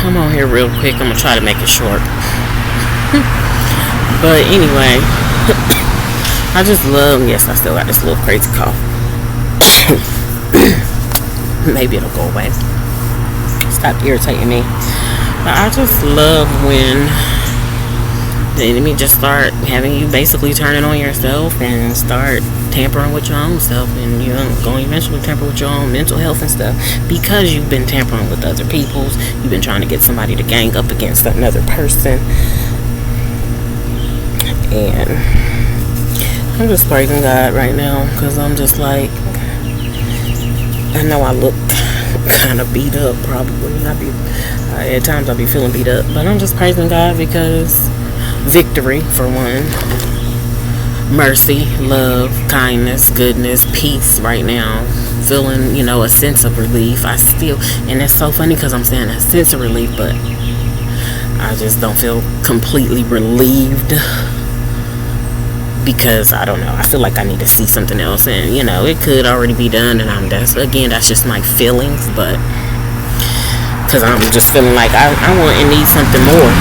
come on here real quick. I'm gonna try to make it short. But anyway, I just love. Yes, I still got this little crazy cough. Maybe it'll go away. Stop irritating me. But I just love when the enemy just start having you basically turning on yourself and start tampering with your own self, and you're going to eventually tamper with your own mental health and stuff, because you've been tampering with other people's. You've been trying to get somebody to gang up against another person. And I'm just praising God right now, because I'm just like, I know I look kind of beat up, probably. At times I'll be feeling beat up, but I'm just praising God because victory, for one, mercy, love, kindness, goodness, peace right now, feeling, a sense of relief. And it's so funny because I'm saying a sense of relief, but I just don't feel completely relieved, because I don't know, I feel like I need to see something else, and it could already be done, and that's just my feelings, but because I'm just feeling like I want and need something more.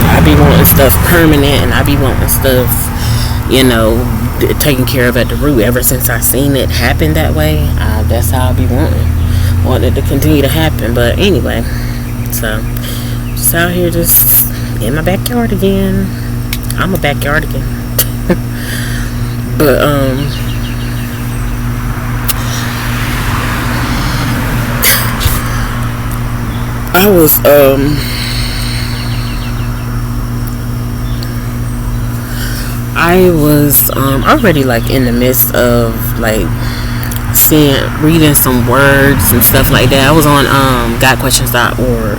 I be wanting stuff permanent, and I be wanting stuff taken care of at the root. Ever since I seen it happen that way, that's how I be wanting it to continue to happen. But anyway, so just out here, just in my backyard again. I'm a backyard again. But I was already like in the midst of like reading some words and stuff like that. I was on GotQuestions.org,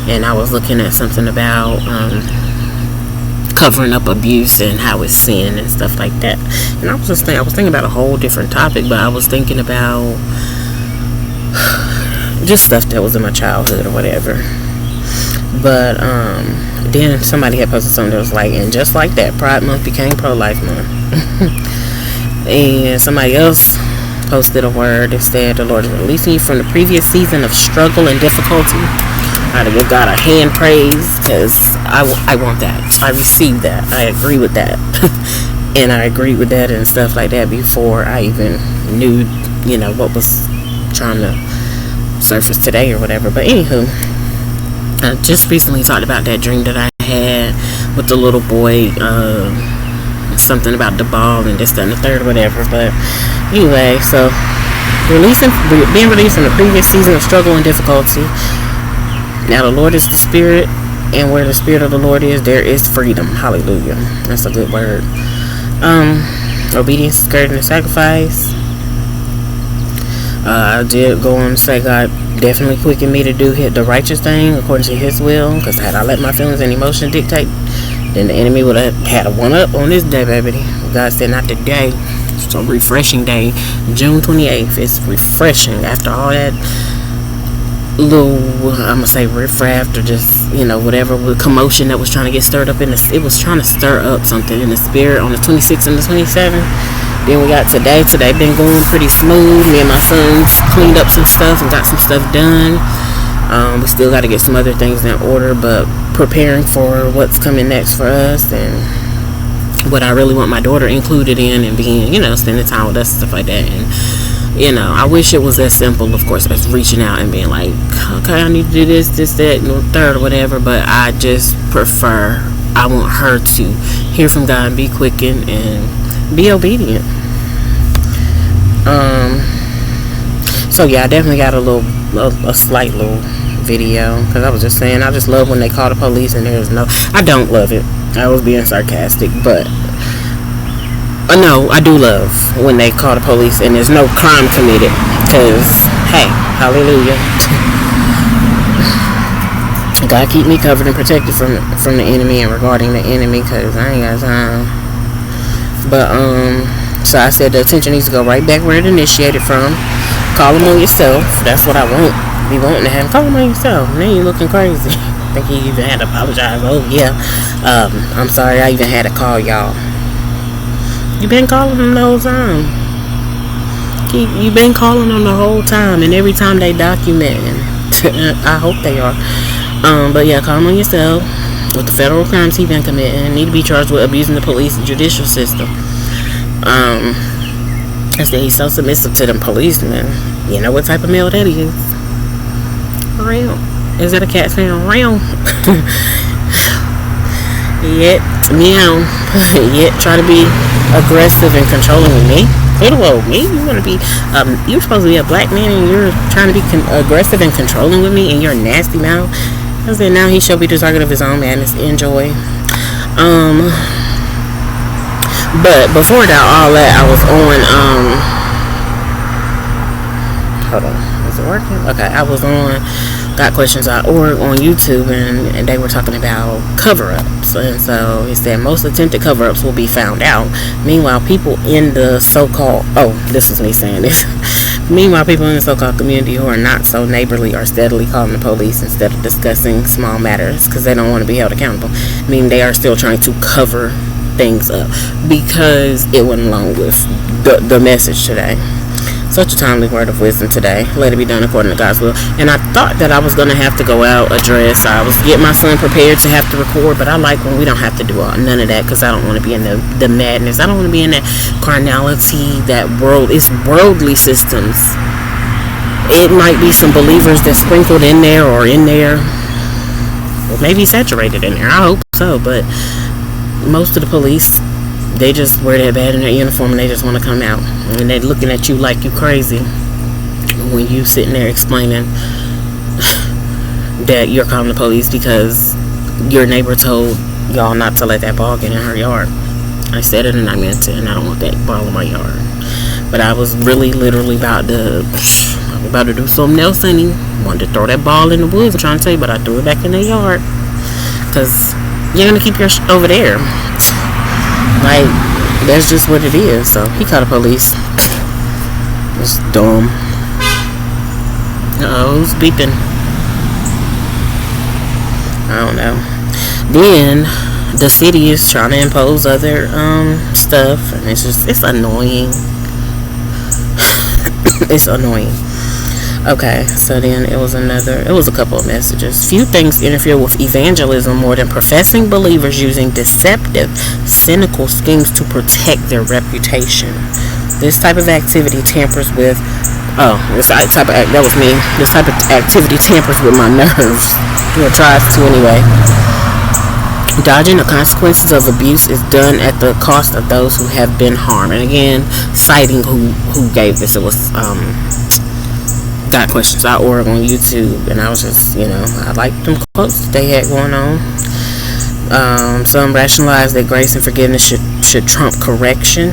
and I was looking at something about covering up abuse and how it's sin and stuff like that. And I was thinking about a whole different topic, but I was thinking about just stuff that was in my childhood or whatever. But then somebody had posted something that was like, and just like that, Pride Month became Pro-Life Month. And somebody else posted a word that said, the Lord is releasing you from the previous season of struggle and difficulty. I gotta give God a hand praise, because I want that. I received that. I agree with that. And I agreed with that and stuff like that before I even knew, what was trying to surface today or whatever. But anywho, I just recently talked about that dream that I had with the little boy, something about the ball and this, that, and the third, whatever. But anyway, so being released from the previous season of struggle and difficulty. Now the Lord is the Spirit, and where the Spirit of the Lord is, there is freedom. Hallelujah. That's a good word. Obedience is greater than sacrifice. I did go on to say God definitely quickened me to do the righteous thing according to His will, because had I let my feelings and emotions dictate, then the enemy would have had a one-up on this day, baby. God said, not today. It's a refreshing day. June 28th. It's refreshing after all that little, I'm gonna say riffraff, or just whatever commotion that was trying to get stirred up it was trying to stir up something in the spirit on the 26th and the 27th. Then we got today been going pretty smooth. Me and my sons cleaned up some stuff and got some stuff done. We still got to get some other things in order, but preparing for what's coming next for us, and what I really want my daughter included in, and being spending time with us and stuff like that. And I wish it was as simple, of course, as reaching out and being like, okay, I need to do this, that, and the third, or whatever. But I just I want her to hear from God and be quickened and be obedient. So yeah, I definitely got a slight little video, because I was just saying, I just love when they call the police and I don't love it. I was being sarcastic, but no, I do love when they call the police and there's no crime committed, because, hey, hallelujah. God keep me covered and protected from the enemy and regarding the enemy, because I ain't got time. But, so I said the attention needs to go right back where it initiated from. Call them on yourself. That's what I be wanting to have. Call them on yourself. Man, you looking crazy. I think he even had to apologize. Oh, yeah. I'm sorry I even had to call y'all. You been calling them the whole time. You been calling them the whole time, and every time they documenting. I hope they are. But yeah, call him on yourself. With the federal crimes he been committing, need to be charged with abusing the police and judicial system. I said he's so submissive to them policemen. You know what type of male that is? Real. Is that a cat sound? Real. Yet, meow. Yet, try to be aggressive and controlling with me. Whoa, me? You want to be? You're supposed to be a black man, and you're trying to be aggressive and controlling with me, and you're a nasty mouth. I said, now he shall be the target of his own madness. Enjoy. But before that, all that, I was on. Hold on, is it working? Okay, I was on Got Questions.org on YouTube, and they were talking about cover-ups. And so it said most attempted cover-ups will be found out. Meanwhile, people in the so-called, this is me saying this. Meanwhile, people in the so-called community who are not so neighborly are steadily calling the police instead of discussing small matters because they don't want to be held accountable. I mean, they are still trying to cover things up because it went along with the message today. Such a timely word of wisdom today. Let it be done according to God's will. And I thought that I was going to have to go out, address. I was getting my son prepared to have to record, but I like when we don't have to do none of that because I don't want to be in the madness. I don't want to be in that carnality, it's worldly systems. It might be some believers that's sprinkled in there or in there. Or maybe saturated in there. I hope so, but most of the police, they just wear that bad in their uniform and they just want to come out. And they're looking at you like you crazy when you sitting there explaining that you're calling the police because your neighbor told y'all not to let that ball get in her yard. I said it and I meant it, and I don't want that ball in my yard. But I was really literally about to do something else, and he wanted to throw that ball in the woods. I'm trying to tell you, but I threw it back in the yard because you're going to keep your over there. Like, that's just what it is. So he called the police. It's dumb. Who's beeping? I don't know. Then the city is trying to impose other stuff, and it's annoying. It's annoying. Okay, so then it was a couple of messages. Few things interfere with evangelism more than professing believers using deceptive, cynical schemes to protect their reputation. This type of activity tampers with, that was me. This type of activity tampers with my nerves. Or tries to anyway. Dodging the consequences of abuse is done at the cost of those who have been harmed. And again, citing who gave this. It was, Got Questions.org on YouTube, and I was just, I liked them quotes that they had going on. Some rationalize that grace and forgiveness should trump correction.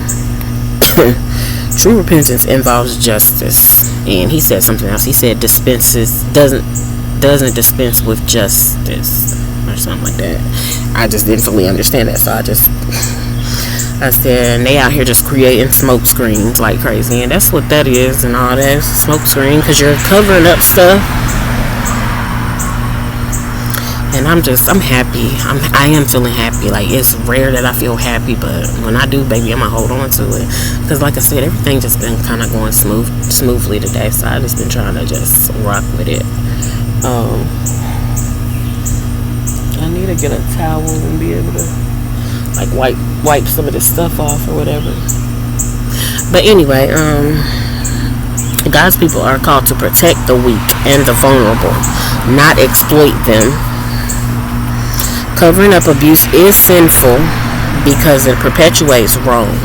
True repentance involves justice, and he said something else. He said doesn't dispense with justice or something like that. I just didn't fully understand that, so I said, and they out here just creating smoke screens like crazy, and that's what that is, and all that smoke screen, because you're covering up stuff. And I'm happy. I am feeling happy. Like, it's rare that I feel happy, but when I do, baby, I'm gonna hold on to it, because like I said, everything just been kind of going smoothly today, so I just been trying to just rock with it. I need to get a towel and be able to like wipe some of this stuff off or whatever. But anyway, God's people are called to protect the weak and the vulnerable, not exploit them. Covering up abuse is sinful because it perpetuates wrong.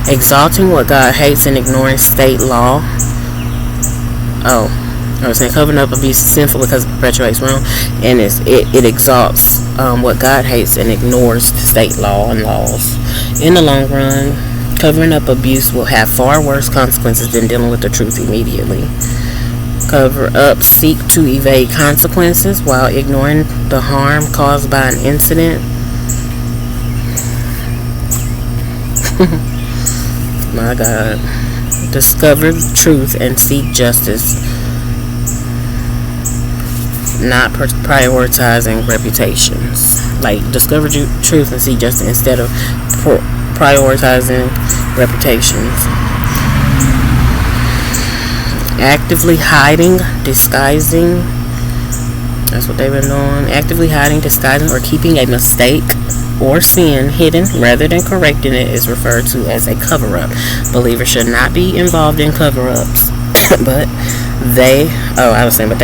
Exalting what God hates and ignoring state law. I was saying covering up abuse is sinful because it perpetuates wrong, and it exalts what God hates and ignores state law and laws. In the long run, covering up abuse will have far worse consequences than dealing with the truth immediately. Cover-ups seek to evade consequences while ignoring the harm caused by an incident. My God. Discover the truth and seek justice, not prioritizing reputations. Like, discover truth and seek justice instead of prioritizing reputations. Actively hiding, disguising, That's what they've been doing. Actively hiding, disguising, or keeping a mistake or sin hidden rather than correcting it is referred to as a cover-up. Believers should not be involved in cover-ups. But they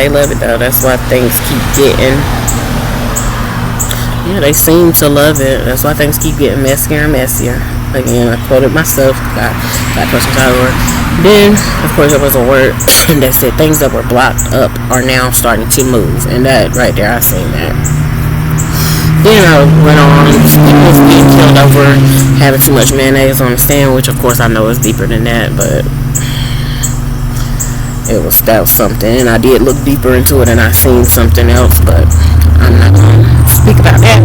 love it though. That's why things keep getting, they seem to love it. That's why things keep getting messier and messier. Again, I quoted myself. Got questions out of word. Then, of course, there was a word that said things that were blocked up are now starting to move. And that right there, I seen that. Then I went on, people getting killed over having too much mayonnaise on the stand, which of course I know is deeper than that, but that was something. And I did look deeper into it and I seen something else, but I'm not going to speak about that.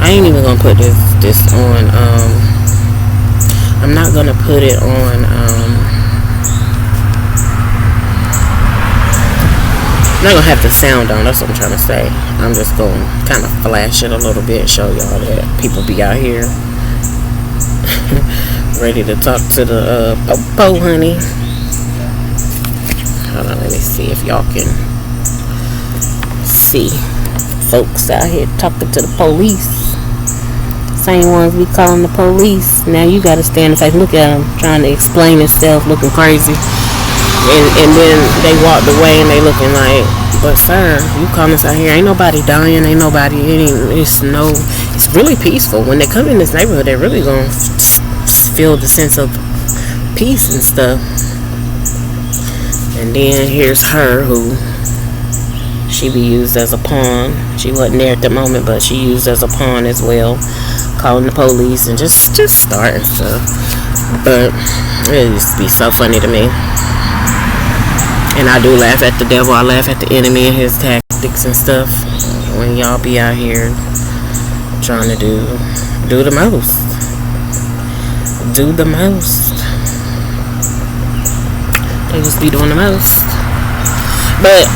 I ain't even gonna put this on. I'm not gonna put it on. I'm not gonna have the sound on. That's what I'm trying to say. I'm just gonna kind of flash it a little bit, show y'all that people be out here ready to talk to the po honey. Hold on, let me see if y'all can see folks out here talking to the police. Same ones we calling the police. Now you gotta stand and face. Look at them trying to explain himself, looking crazy. And then they walked away and they looking like, but sir, you calling us out here? Ain't nobody dying. Ain't nobody. It's really peaceful. When they come in this neighborhood, they're really gonna feel the sense of peace and stuff. And then here's her who. She be used as a pawn. She wasn't there at the moment, but she used as a pawn as well, calling the police and just starting stuff. But it used to be so funny to me. And I do laugh at the devil. I laugh at the enemy and his tactics and stuff. When y'all be out here trying to do the most. Do the most. They just be doing the most. But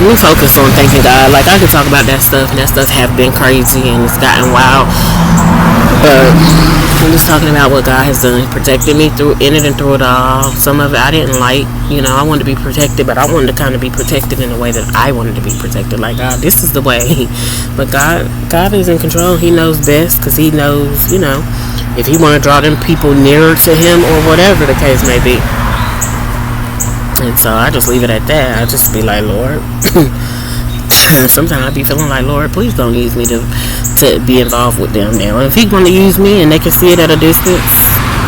we focus on thanking God. Like, I could talk about that stuff, and that stuff have been crazy, and it's gotten wild. But I'm just talking about what God has done. Protected me in it and through it all. Some of it I didn't like. I wanted to be protected, but I wanted to kind of be protected in a way that I wanted to be protected. Like, God, this is the way. But God is in control. He knows best, because He knows, if He want to draw them people nearer to Him or whatever the case may be. And so I just leave it at that. I just be like, Lord. Sometimes I be feeling like, Lord, please don't use me to be involved with them now. If He want to use me and they can see it at a distance,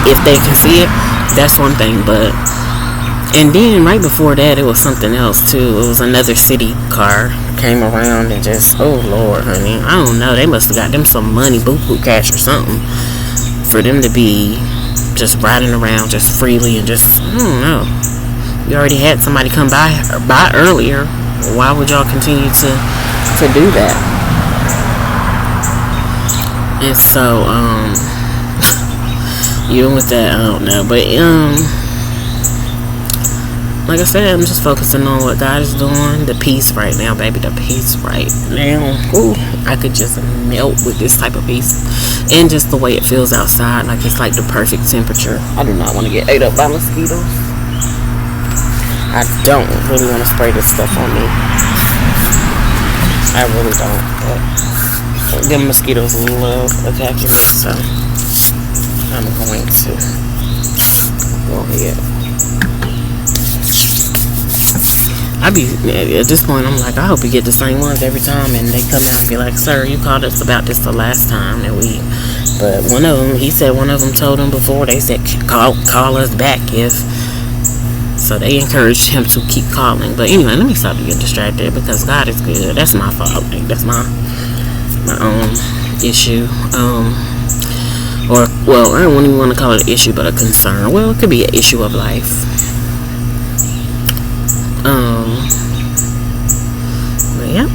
if they can see it, that's one thing. And then right before that, it was something else too. It was another city car came around and just, oh Lord, honey, I don't know. They must have got them some money, buku cash or something, for them to be just riding around just freely and just, I don't know. You already had somebody come by earlier. Why would y'all continue to do that? And so, even with that, I don't know. But, like I said, I'm just focusing on what God is doing. The peace right now, baby. The peace right now. Ooh, I could just melt with this type of peace. And just the way it feels outside. Like, it's like the perfect temperature. I do not want to get ate up by mosquitoes. I don't really want to spray this stuff on me. I really don't. But them mosquitoes love attacking me, so I'm going to go ahead. At this point, I'm like, I hope we get the same ones every time, and they come out and be like, sir, you called us about this the last time that we. But one of them, he said one of them told him before. They said call us back if. So they encouraged him to keep calling. But anyway, let me stop getting distracted, because God is good. That's my fault. Like, that's my own issue. Well, I don't even want to call it an issue, but a concern. Well, it could be an issue of life. But yeah,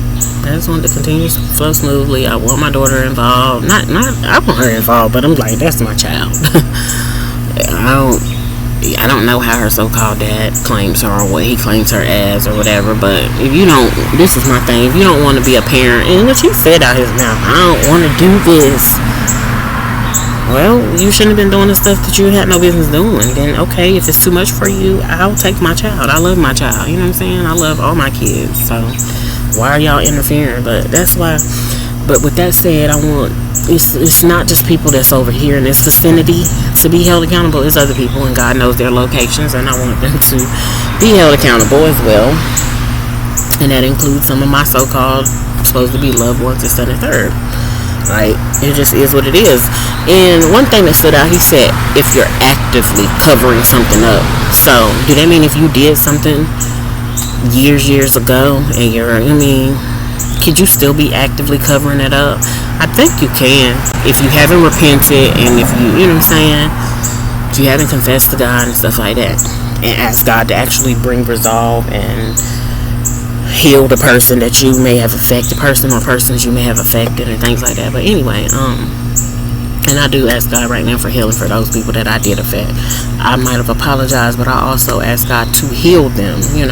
I just want to continue to flow smoothly. I want my daughter involved. Not I want her involved, but I'm like, that's my child. I don't know how her so-called dad claims her or what he claims her as or whatever, but if you don't, this is my thing, if you don't want to be a parent, and which he said out his mouth, I don't want to do this, well, you shouldn't have been doing the stuff that you had no business doing. Then okay, if it's too much for you, I'll take my child. I love my child. You know what I'm saying? I love all my kids. So why are y'all interfering? But that's why. But with that said, it's not just people that's over here in this vicinity to be held accountable. It's other people, and God knows their locations, and I want them to be held accountable as well. And that includes some of my so-called supposed to be loved ones, this, and the third. Right? It just is what it is. And one thing that stood out, he said, if you're actively covering something up. So, do that mean if you did something years ago and could you still be actively covering it up? I think you can. If you haven't repented and if you know what I'm saying, if you haven't confessed to God and stuff like that, and ask God to actually bring resolve and heal the person that you may have affected, person or persons you may have affected, and things like that. But anyway, and I do ask God right now for healing for those people that I did affect. I might have apologized, but I also ask God to heal them, and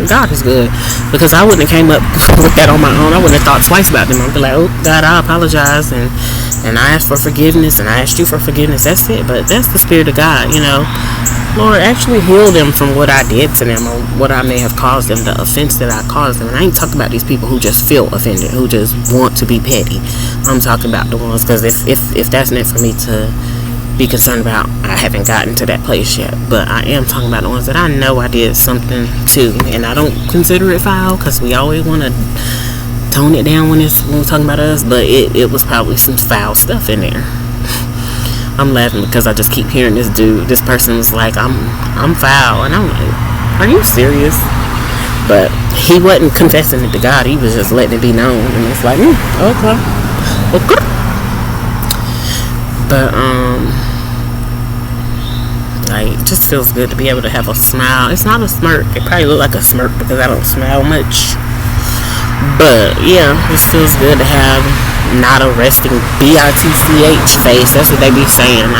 God is good, because I wouldn't have came up with that on my own. I wouldn't have thought twice about them. I'd be like, oh God, I apologize, and I ask for forgiveness, and I asked you for forgiveness. That's it. But that's the Spirit of God, Lord, actually heal them from what I did to them, or what I may have caused them, the offense that I caused them. And I ain't talking about these people who just feel offended, who just want to be petty. I'm talking about the ones, because if that's meant for me to be concerned about, I haven't gotten to that place yet. But I am talking about the ones that I know I did something to, and I don't consider it foul, because we always want to tone it down when we're talking about us. But it was probably some foul stuff in there. I'm laughing because I just keep hearing this person was like, I'm foul, and I'm like, are you serious? But he wasn't confessing it to God, he was just letting it be known, and it's like, okay. But like, it just feels good to be able to have a smile. It's not a smirk, it probably look like a smirk because I don't smile much, but yeah, it feels good to have not a resting bitch face. That's what they be saying.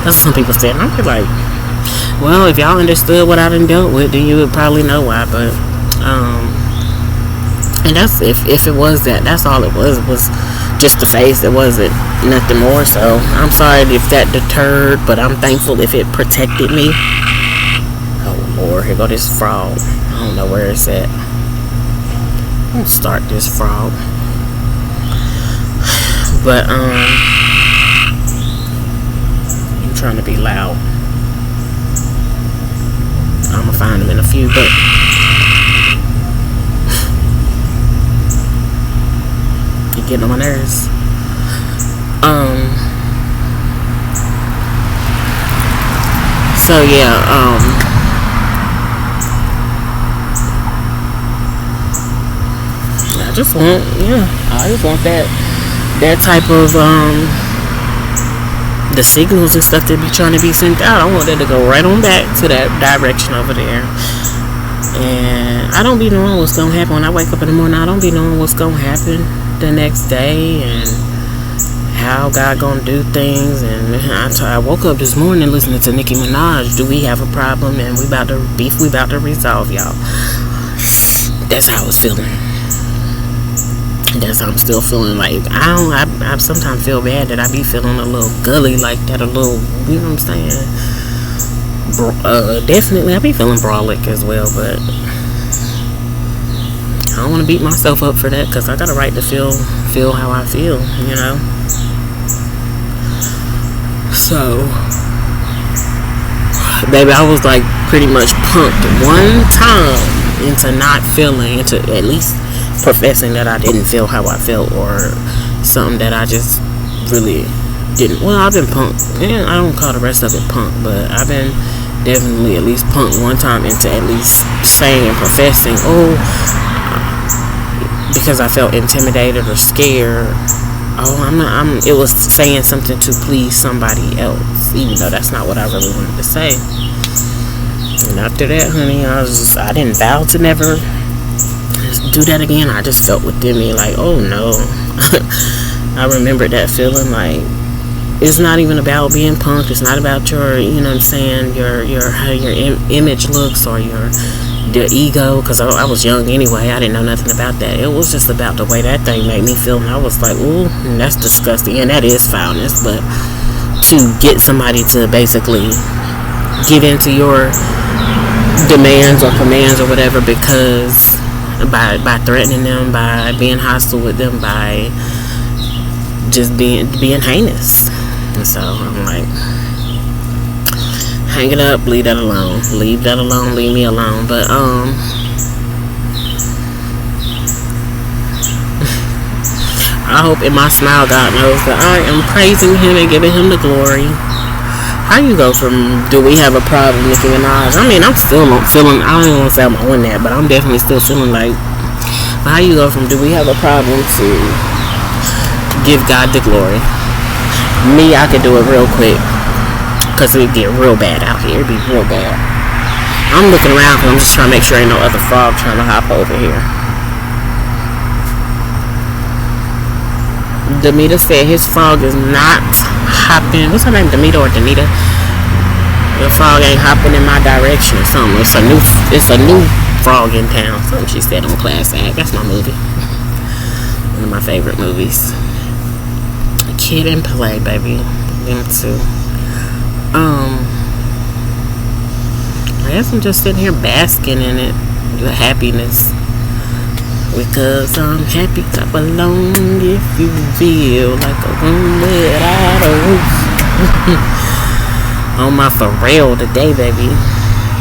That's what some people say. And I'm like, well, if y'all understood what I done dealt with, then you would probably know why. But and that's if it was that's all it was just the face. It wasn't nothing more. So I'm sorry if that deterred, but I'm thankful if it protected me. Oh Lord, here go this frog. I don't know where it's at. I'm gonna start this frog. But I'm trying to be loud. I'm gonna find them in a few, but you're getting on my nerves. So yeah, I just want that type of the signals and stuff that be trying to be sent out. I want that to go right on back to that direction over there. And I don't be knowing what's gonna happen when I wake up in the morning. I don't be knowing what's gonna happen the next day and how God gonna do things. And I woke up this morning listening to Nicki Minaj, "Do we have a problem?" And we about to resolve, y'all. That's how I was feeling. That's how I'm still feeling. Like I sometimes feel bad that I be feeling a little gully like that, a little, you know what I'm saying? Definitely I be feeling brolic as well, but I don't want to beat myself up for that, because I got a right to feel how I feel, So baby, I was like pretty much punked one time into not feeling, into at least professing that I didn't feel how I felt, or something that I just really didn't. Well, I've been punked, and I don't call the rest of it punk, but I've been definitely at least punked one time into at least saying and professing, because I felt intimidated or scared. It was saying something to please somebody else, even though that's not what I really wanted to say. And after that, honey, I didn't vow to never do that again. I just felt within me like, oh no. I remembered that feeling. Like, it's not even about being punked. It's not about your, you know what I'm saying, your how your image looks, or your the ego, because I was young anyway. I didn't know nothing about that. It was just about the way that thing made me feel, and I was like, ooh, that's disgusting, and that is foulness. But to get somebody to basically give into your demands or commands or whatever, because by threatening them, by being hostile with them, by just being heinous. And so I'm like, hang it up, leave that alone. Leave that alone, leave me alone. But I hope in my smile God knows that I am praising him and giving him the glory. How you go from do we have a problem, Nicki Minaj? I mean, I'm still feeling, I don't want to say I'm on that, but I'm definitely still feeling like, how you go from do we have a problem to give God the glory? Me, I could do it real quick, because it would get real bad out here. It'd be real bad. I'm looking around because I'm just trying to make sure ain't no other frog trying to hop over here. Demita said his frog is not hopping. What's her name? Demita or Danita? The frog ain't hopping in my direction or something. It's a new frog in town. Something she said on Class Act. That's my movie. One of my favorite movies. Kid and Play, baby. Them two. I guess I'm just sitting here basking in it. The happiness. Because I'm happy, clap along if you feel like a room without a roof. On my for real today, baby.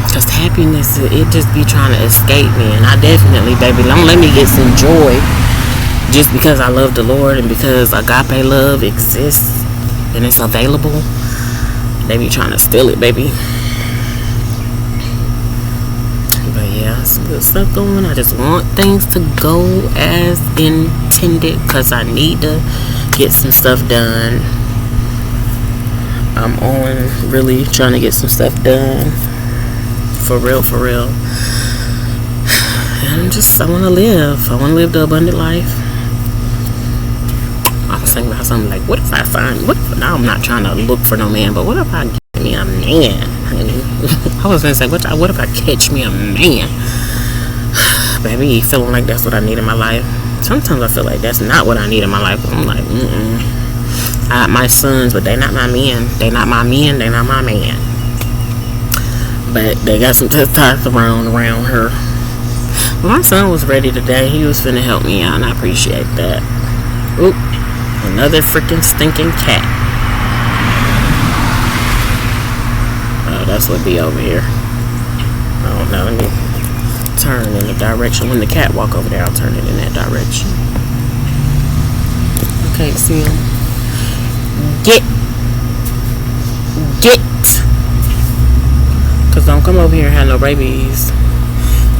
Because happiness, it just be trying to escape me. And I definitely, baby, don't let me get some joy just because I love the Lord and because agape love exists and it's available. They be trying to steal it, baby. But yeah, some good stuff going. I just want things to go as intended because I need to get some stuff done. I'm on really trying to get some stuff done. For real, for real. And I want to live. I want to live the abundant life. I was thinking about something like, what if I find, now I'm not trying to look for no man, but what if I get me a man? I was going to say, what if I catch me a man? Baby, feeling like that's what I need in my life. Sometimes I feel like that's not what I need in my life. I'm like, I got my sons, but they not my men. They not my men, they not my man. But they got some testosterone around her. My son was ready today. He was finna help me out, and I appreciate that. Oop. Another freaking stinking cat. Oh, that's what be over here. I don't know. Let me turn in the direction. When the cat walk over there, I'll turn it in that direction. Okay, see him. Get. Because don't come over here and have no rabies.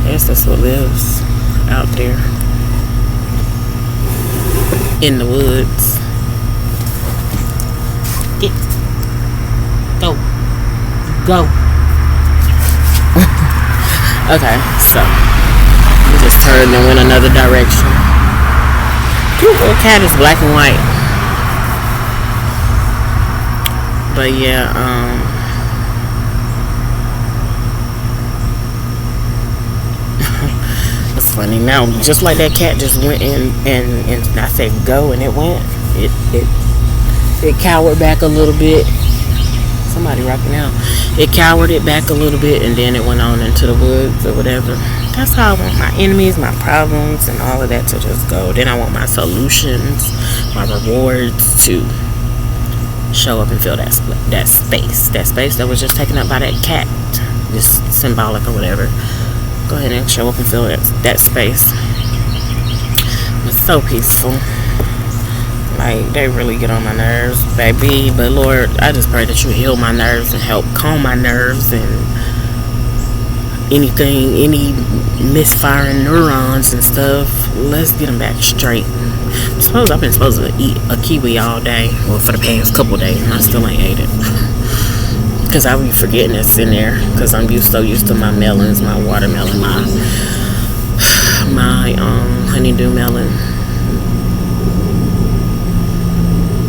Yes, that's what lives out there. In the woods. Get. Go. Okay, so we just turned and went another direction. The cat is black and white. But yeah, it's funny now. Just like that cat just went in and I said go and it went. It cowered back a little bit. Somebody rocking out. It cowered it back a little bit and then it went on into the woods or whatever. That's how I want my enemies, my problems, and all of that to just go. Then I want my solutions, my rewards to show up and fill that space. That space that was just taken up by that cat. Just symbolic or whatever. Go ahead and show up and fill that space. It's so peaceful. Like, they really get on my nerves, baby. But Lord, I just pray that you heal my nerves and help calm my nerves and any misfiring neurons and stuff. Let's get them back straight. I suppose I've been supposed to eat a kiwi all day. Well, for the past couple days, and I still ain't ate it. Because I be forgetting it's in there. Because I'm so used to my melons, my watermelon, my honeydew melon.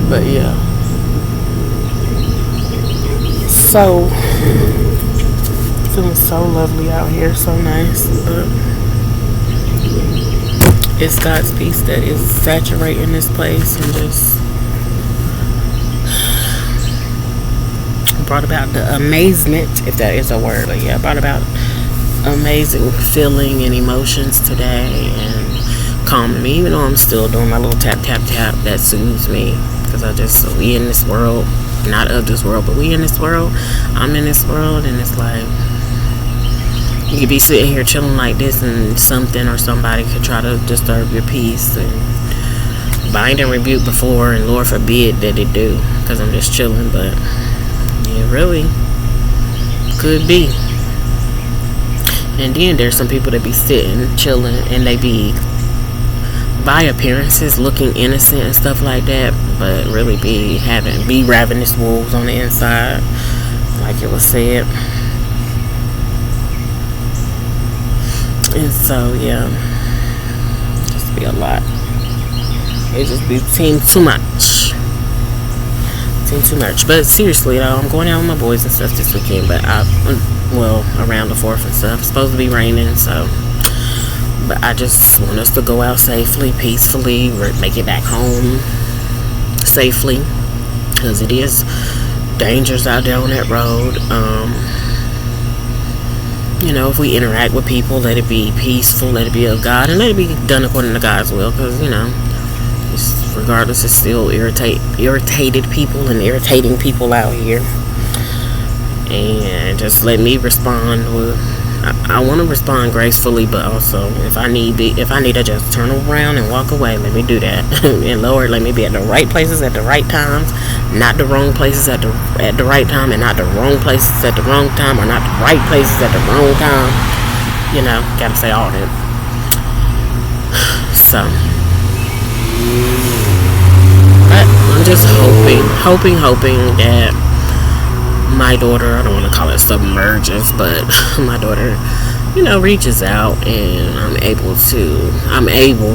But yeah. So, feeling so lovely out here, so nice. But it's God's peace that is saturating this place and just brought about the amazement, if that is a word. But yeah, brought about amazing feeling and emotions today and calming me, even though I'm still doing my little tap tap tap. That soothes me, because we in this world, not of this world, but we in this world. I'm in this world, and it's like you could be sitting here chilling like this, and something or somebody could try to disturb your peace, and bind and rebuke before, and Lord forbid that it do, because I'm just chilling. But it really could be. And then there's some people that be sitting, chilling, and they be, by appearances, looking innocent and stuff like that, but really be ravenous wolves on the inside, like it was said. And so, yeah, just be a lot. It just seemed too much. But seriously, though, I'm going out with my boys and stuff this weekend, but around the 4th and stuff. It's supposed to be raining, so. But I just want us to go out safely, peacefully, make it back home safely, because it is dangerous out there on that road. If we interact with people, let it be peaceful, let it be of God, and let it be done according to God's will, because, regardless, it's still irritated people and irritating people out here. And just let me respond with, I want to respond gracefully, but also if I need to just turn around and walk away, let me do that. And Lord, let me be at the right places at the right times, not the wrong places at the right time, and not the wrong places at the wrong time, or not the right places at the wrong time. Gotta say all that. So, but I'm just hoping that my daughter, I don't want to call it submergence, but my daughter, reaches out, and I'm able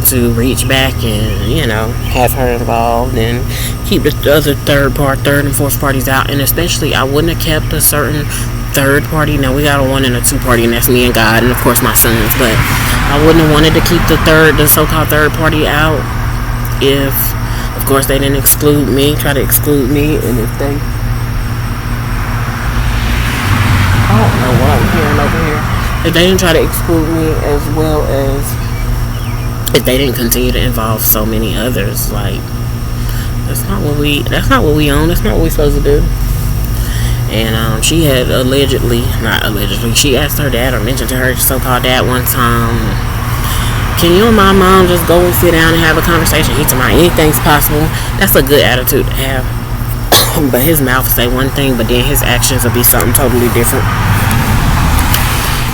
to reach back and, have her involved and keep the other third and fourth parties out. And especially, I wouldn't have kept a certain third party. Now, we got a 1 and a 2 party, and that's me and God, and of course my sons, but I wouldn't have wanted to keep the so-called third party out if, of course, they didn't try to exclude me, and if they, I don't know what I'm hearing over here. If they didn't try to exclude me, as well as if they didn't continue to involve so many others, like, that's not what we own. That's not what we're supposed to do. And she had she asked her dad, or mentioned to her so-called dad one time, can you and my mom just go and sit down and have a conversation? He told me anything's possible. That's a good attitude to have. But his mouth say one thing, but then his actions will be something totally different.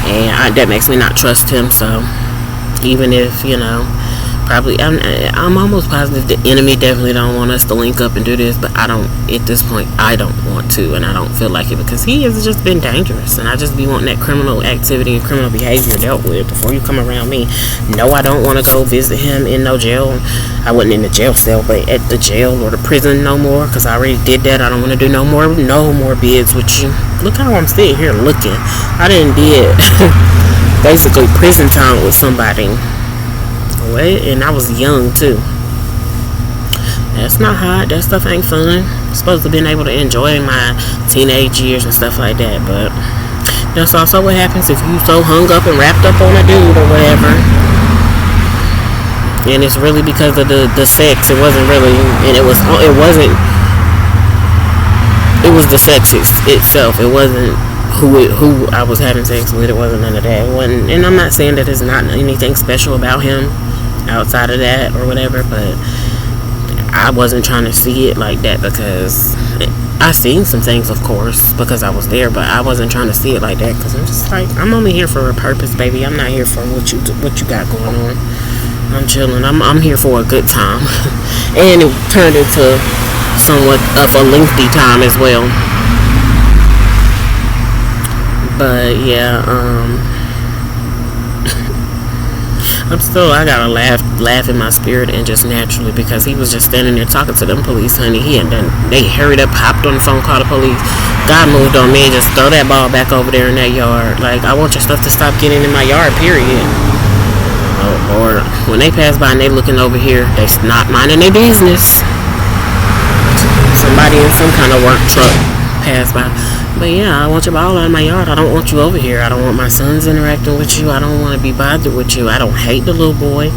And that makes me not trust him. So even if, probably, I'm almost positive the enemy definitely don't want us to link up and do this, but at this point, I don't want to, and I don't feel like it, because he has just been dangerous, and I just be wanting that criminal activity and criminal behavior dealt with before you come around me. No, I don't want to go visit him in no jail. I wasn't in the jail cell, but at the jail or the prison no more, because I already did that. I don't want to do no more bids with you. Look how I'm sitting here looking. I did basically prison time with somebody. And I was young too. That's not hot. That stuff ain't fun. I'm supposed to been able to enjoy my teenage years and stuff like that, but that's also what happens if you so hung up and wrapped up on a dude or whatever. And it's really because of the sex. It wasn't really, and it was the sex itself. It wasn't who I was having sex with. It wasn't none of that. It wasn't, and I'm not saying that there's not anything special about him outside of that or whatever, but I wasn't trying to see it like that, because I seen some things, of course, because I was there, but I wasn't trying to see it like that, because I'm just like, I'm only here for a purpose, baby. I'm not here for what you got going on. I'm chilling. I'm here for a good time. And it turned into somewhat of a lengthy time as well. But yeah, I gotta laugh in my spirit and just naturally, because he was just standing there talking to them police, honey. They hurried up, hopped on the phone, called the police. God moved on me and just throw that ball back over there in that yard. Like, I want your stuff to stop getting in my yard, period. Oh, Lord. When they pass by and they looking over here, they not minding their business. Somebody in some kind of work truck passed by. But yeah, I want your ball out of my yard. I don't want you over here. I don't want my sons interacting with you. I don't want to be bothered with you. I don't hate the little boy.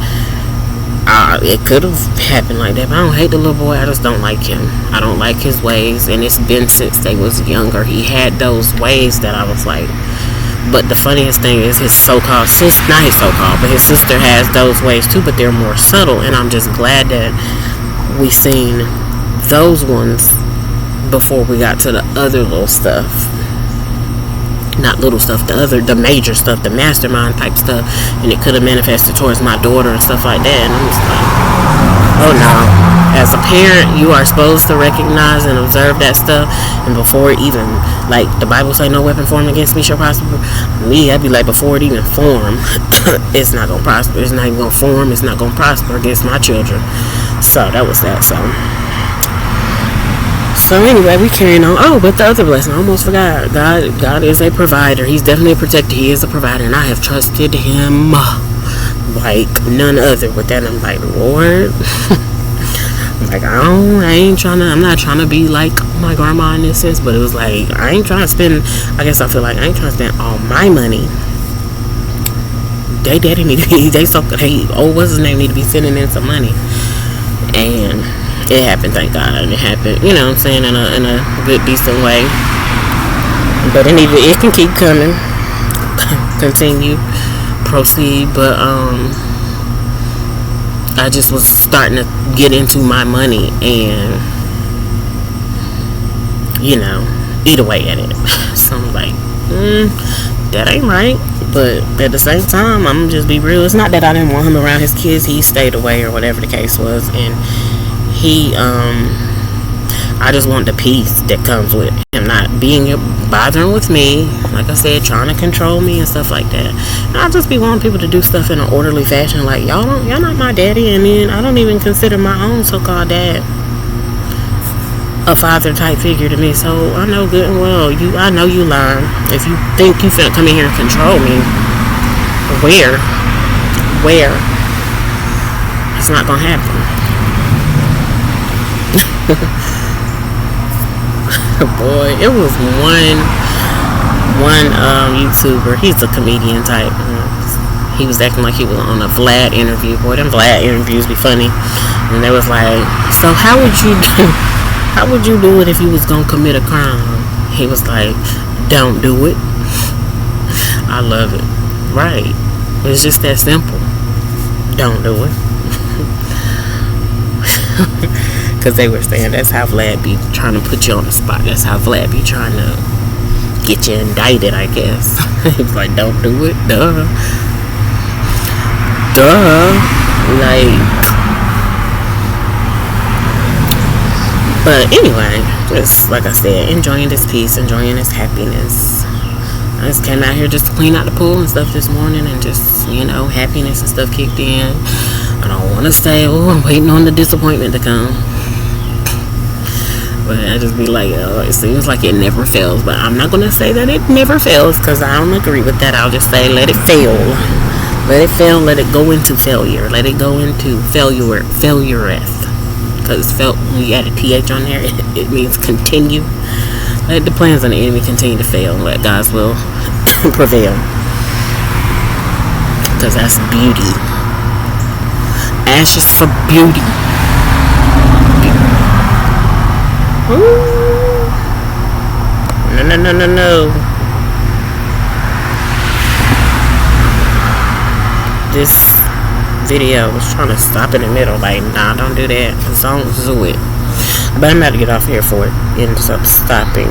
It could have happened like that, but I don't hate the little boy. I just don't like him. I don't like his ways, and it's been since they was younger. He had those ways that I was like. But the funniest thing is his so-called sister, not his so-called, but his sister has those ways too, but they're more subtle, and I'm just glad that we seen those ones before we got to the other little stuff. Not little stuff, the major stuff, the mastermind type stuff, and it could have manifested towards my daughter and stuff like that. And I'm just like, oh no. As a parent, you are supposed to recognize and observe that stuff, and before it even, like the Bible say, no weapon formed against me shall prosper. Me, I'd be like, before it even form, it's not gonna prosper. It's not even gonna form. It's not gonna prosper against my children. So that was that. So anyway, we carrying on. Oh, but the other blessing, I almost forgot. God is a provider. He's definitely a protector. He is a provider, and I have trusted him like none other with that. I'm like, Lord, like I'm not trying to be like my grandma in this sense, but it was like, I ain't trying to spend, I guess I feel like I ain't trying to spend all my money. They daddy need to be, what's his name, need to be sending in some money. And it happened, thank God. And it happened, you know what I'm saying, in a good, decent way. But it can keep coming. Continue. Proceed. But I just was starting to get into my money and, you know, eat away at it. So I'm like, that ain't right. But at the same time, I'm gonna just be real. It's not that I didn't want him around his kids. He stayed away or whatever the case was. And he, I just want the peace that comes with him not bothering with me, like I said, trying to control me and stuff like that. And I just be wanting people to do stuff in an orderly fashion, like y'all not my daddy, and then I don't even consider my own so-called dad a father type figure to me. So I know good and well, I know you lying. If you think you finna come in here and control me, where? It's not gonna happen. Boy, it was one YouTuber. He's a comedian type. He was acting like he was on a Vlad interview. Boy, them Vlad interviews be funny. And they was like, so how would you do it if you was gonna commit a crime? He was like, don't do it. I love it. Right. It's just that simple. Don't do it. Because they were saying that's how Vlad be trying to put you on the spot. That's how Vlad be trying to get you indicted, I guess. He was like, don't do it. Duh. Like, but anyway, just like I said, enjoying this peace, enjoying this happiness. I just came out here just to clean out the pool and stuff this morning, and just, you know, happiness and stuff kicked in. I don't want to say, I'm waiting on the disappointment to come. But I just be like, it seems like it never fails. But I'm not going to say that it never fails, because I don't agree with that. I'll just say, let it fail. Let it fail. Let it go into failure. Let it go into failureth. Because when you add a TH on there, it means continue. Let the plans of the enemy continue to fail, and let God's will prevail. Because that's beauty. Ashes for beauty. Ooh. No. This video was trying to stop in the middle. Like, nah, don't do that. Don't do it. But I'm about to get off here for it. Ends up stopping.